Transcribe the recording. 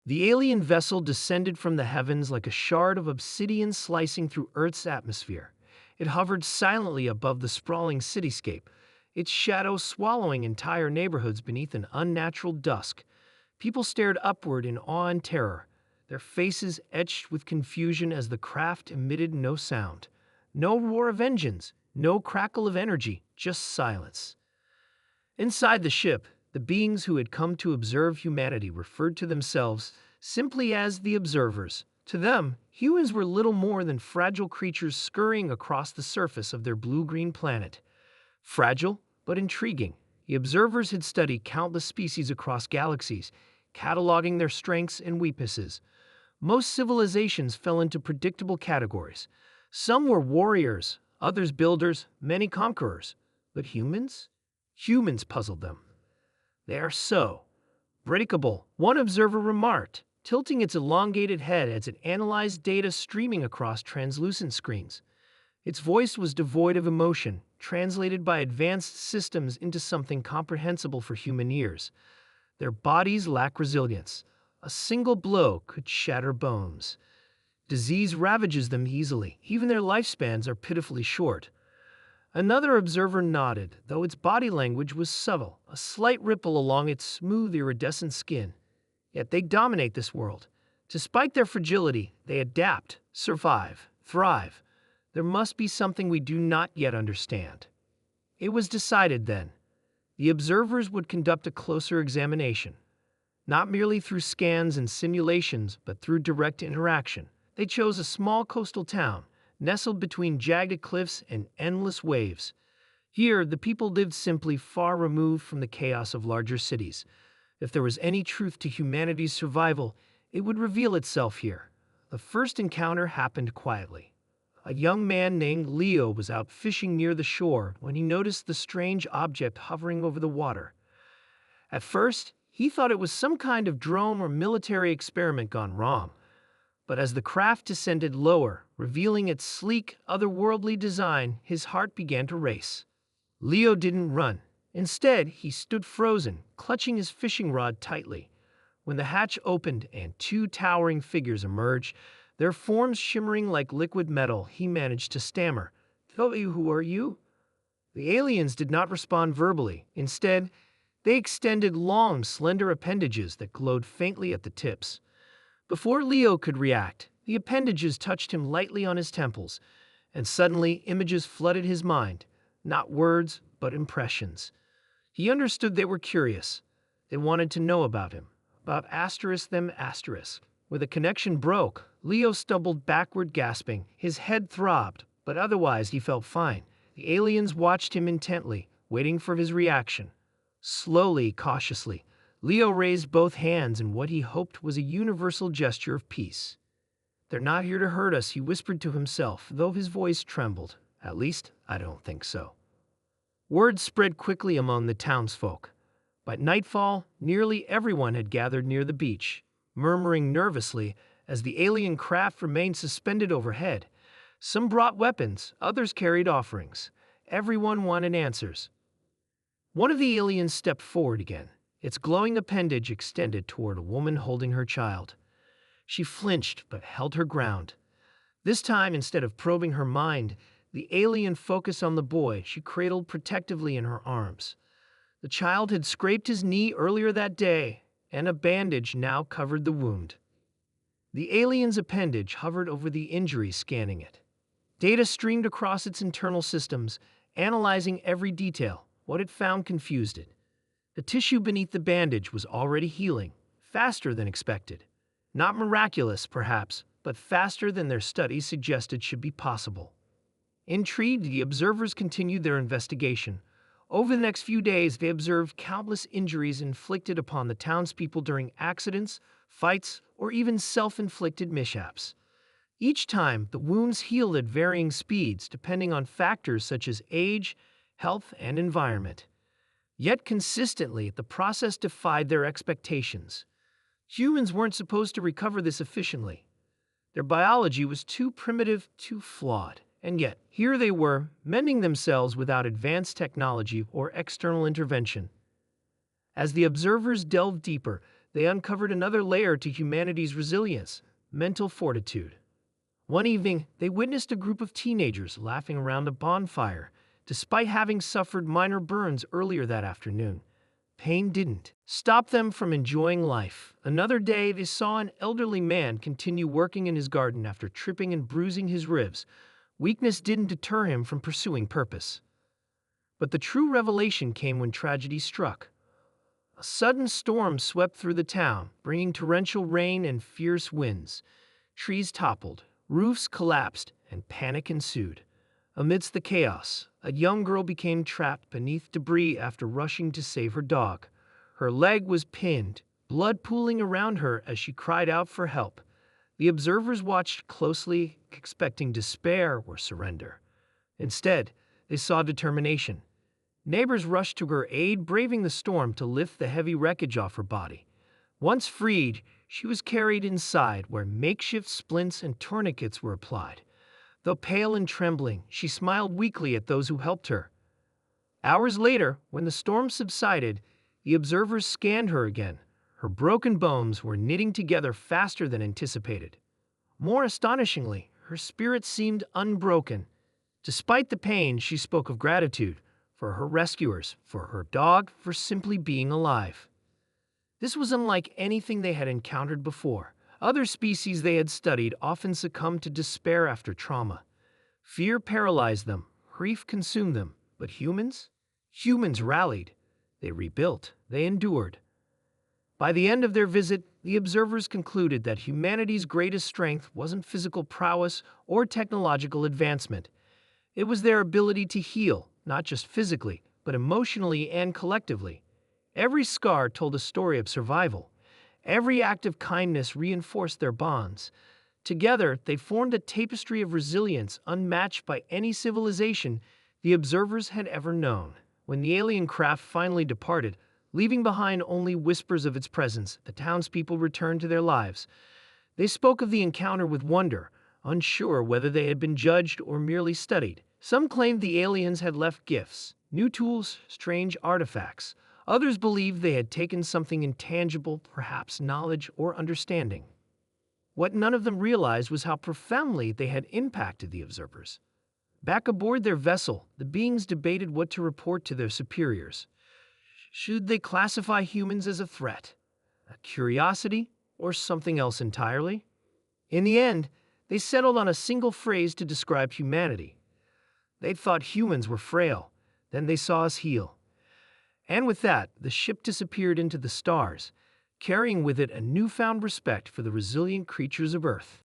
The alien vessel descended from the heavens like a shard of obsidian slicing through Earth's atmosphere. It hovered silently above the sprawling cityscape, its shadow swallowing entire neighborhoods beneath an unnatural dusk. People stared upward in awe and terror, their faces etched with confusion as the craft emitted no sound. No roar of engines, no crackle of energy, just silence. Inside the ship, the beings who had come to observe humanity referred to themselves simply as the observers. To them, humans were little more than fragile creatures scurrying across the surface of their blue-green planet. Fragile, but intriguing. The observers had studied countless species across galaxies, cataloging their strengths and weaknesses. Most civilizations fell into predictable categories. Some were warriors, others builders, many conquerors. But humans? Humans puzzled them. They are so breakable, one observer remarked, tilting its elongated head as it analyzed data streaming across translucent screens. Its voice was devoid of emotion, translated by advanced systems into something comprehensible for human ears. Their bodies lack resilience. A single blow could shatter bones. Disease ravages them easily. Even their lifespans are pitifully short. Another observer nodded, though its body language was subtle, a slight ripple along its smooth, iridescent skin. Yet they dominate this world. Despite their fragility, they adapt, survive, thrive. There must be something we do not yet understand. It was decided then. The observers would conduct a closer examination. Not merely through scans and simulations, but through direct interaction. They chose a small coastal town, nestled between jagged cliffs and endless waves. Here, the people lived simply, far removed from the chaos of larger cities. If there was any truth to humanity's survival, it would reveal itself here. The first encounter happened quietly. A young man named Leo was out fishing near the shore when he noticed the strange object hovering over the water. At first, he thought it was some kind of drone or military experiment gone wrong. But as the craft descended lower, revealing its sleek, otherworldly design, his heart began to race. Leo didn't run. Instead, he stood frozen, clutching his fishing rod tightly. When the hatch opened and two towering figures emerged, their forms shimmering like liquid metal, he managed to stammer, "Who are you?" The aliens did not respond verbally. Instead, they extended long, slender appendages that glowed faintly at the tips. Before Leo could react, the appendages touched him lightly on his temples, and suddenly images flooded his mind, not words, but impressions. He understood they were curious. They wanted to know about him, about them. Where the connection broke, Leo stumbled backward, gasping. His head throbbed, but otherwise he felt fine. The aliens watched him intently, waiting for his reaction. Slowly, cautiously, Leo raised both hands in what he hoped was a universal gesture of peace. "They're not here to hurt us," he whispered to himself, though his voice trembled. "At least, I don't think so." Word spread quickly among the townsfolk. By nightfall, nearly everyone had gathered near the beach, murmuring nervously as the alien craft remained suspended overhead. Some brought weapons, others carried offerings. Everyone wanted answers. One of the aliens stepped forward again, its glowing appendage extended toward a woman holding her child. She flinched but held her ground. This time, instead of probing her mind, the alien focused on the boy she cradled protectively in her arms. The child had scraped his knee earlier that day, and a bandage now covered the wound. The alien's appendage hovered over the injury, scanning it. Data streamed across its internal systems, analyzing every detail. What it found confused it. The tissue beneath the bandage was already healing, faster than expected. Not miraculous, perhaps, but faster than their studies suggested should be possible. Intrigued, the observers continued their investigation. Over the next few days, they observed countless injuries inflicted upon the townspeople during accidents, fights, or even self-inflicted mishaps. Each time, the wounds healed at varying speeds, depending on factors such as age, health, and environment. Yet consistently, the process defied their expectations. Humans weren't supposed to recover this efficiently. Their biology was too primitive, too flawed. And yet, here they were, mending themselves without advanced technology or external intervention. As the observers delved deeper, they uncovered another layer to humanity's resilience: mental fortitude. One evening, they witnessed a group of teenagers laughing around a bonfire, despite having suffered minor burns earlier that afternoon. Pain didn't stop them from enjoying life. Another day, they saw an elderly man continue working in his garden after tripping and bruising his ribs. Weakness didn't deter him from pursuing purpose. But the true revelation came when tragedy struck. A sudden storm swept through the town, bringing torrential rain and fierce winds. Trees toppled, roofs collapsed, and panic ensued. Amidst the chaos, a young girl became trapped beneath debris after rushing to save her dog. Her leg was pinned, blood pooling around her as she cried out for help. The observers watched closely, expecting despair or surrender. Instead, they saw determination. Neighbors rushed to her aid, braving the storm to lift the heavy wreckage off her body. Once freed, she was carried inside, where makeshift splints and tourniquets were applied. Though pale and trembling, she smiled weakly at those who helped her. Hours later, when the storm subsided, the observers scanned her again. Her broken bones were knitting together faster than anticipated. More astonishingly, her spirit seemed unbroken. Despite the pain, she spoke of gratitude for her rescuers, for her dog, for simply being alive. This was unlike anything they had encountered before. Other species they had studied often succumbed to despair after trauma. Fear paralyzed them, grief consumed them. But humans? Humans rallied. They rebuilt. They endured. By the end of their visit, the observers concluded that humanity's greatest strength wasn't physical prowess or technological advancement. It was their ability to heal, not just physically, but emotionally and collectively. Every scar told a story of survival. Every act of kindness reinforced their bonds. Together, they formed a tapestry of resilience unmatched by any civilization the observers had ever known. When the alien craft finally departed, leaving behind only whispers of its presence, the townspeople returned to their lives. They spoke of the encounter with wonder, unsure whether they had been judged or merely studied. Some claimed the aliens had left gifts, new tools, strange artifacts. Others believed they had taken something intangible, perhaps knowledge or understanding. What none of them realized was how profoundly they had impacted the observers. Back aboard their vessel, the beings debated what to report to their superiors. Should they classify humans as a threat, a curiosity, or something else entirely? In the end, they settled on a single phrase to describe humanity. They thought humans were frail, then they saw us heal. And with that, the ship disappeared into the stars, carrying with it a newfound respect for the resilient creatures of Earth.